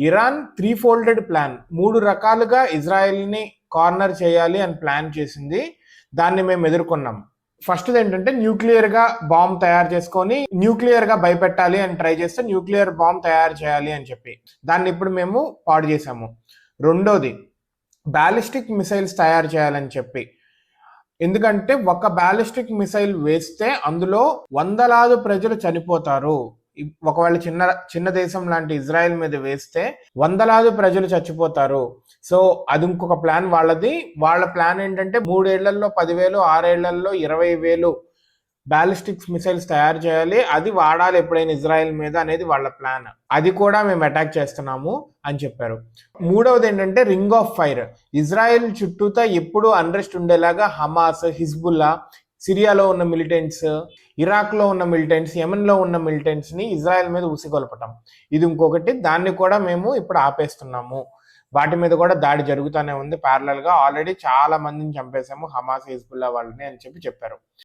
Iran 3 folded plan, 3 రకాలుగా ఇజ్రాయెల్ని corner చేయాలి అని ప్లాన్ చేసింది. దాన్ని మేము ఎదుర్కొన్నాం. ఫస్ట్ ఏంటంటే న్యూక్లియర్గా బాంబ్ తయారు చేసుకొని న్యూక్లియర్గా భయపెట్టాలి అని ట్రై చేస్తే న్యూక్లియర్ బాంబ్ తయారు చేయాలి అని చెప్పి దాన్ని ఇప్పుడు మేము పాడు చేసాము. రెండోది బ్యాలిస్టిక్ మిసైల్స్ తయారు చేయాలని చెప్పి, ఎందుకంటే ఒక బ్యాలిస్టిక్ మిసైల్ వేస్తే అందులో వందలాది ప్రజలు చనిపోతారు. ఒకవేళ చిన్న దేశం లాంటి ఇజ్రాయెల్ మీద వేస్తే వందలాది ప్రజలు చచ్చిపోతారు. సో అది ఇంకొక ప్లాన్ వాళ్ళది. వాళ్ళ ప్లాన్ ఏంటంటే 3 ఏళ్లలో 10,000, 6 ఏళ్లలో 20,000 బ్యాలిస్టిక్స్ మిసైల్స్ తయారు చేయాలి, అది వాడాలి ఎప్పుడైనా ఇజ్రాయెల్ మీద అనేది వాళ్ళ ప్లాన్. అది కూడా మేము అటాక్ చేస్తున్నాము అని చెప్పారు. మూడవది ఏంటంటే రింగ్ ఆఫ్ ఫైర్. ఇజ్రాయెల్ చుట్టూతా ఎప్పుడు అన్రెస్ట్ ఉండేలాగా హమాస్, హిజ్బుల్లా, సిరియాలో ఉన్న మిలిటెంట్స్, ఇరాక్లో ఉన్న మిలిటెంట్స్, యెమెన్లో ఉన్న మిలిటెంట్స్ని ఇజ్రాయెల్ మీద ఉసిగొల్పటం, ఇది ఇంకొకటి. దాన్ని కూడా మేము ఇప్పుడు ఆపేస్తున్నాము. వాటి మీద కూడా దాడి జరుగుతూనే ఉంది ప్యారలల్గా. ఆల్రెడీ చాలా మందిని చంపేశాము హమాస్, హిజ్బుల్లా వాళ్ళని అని చెప్పారు.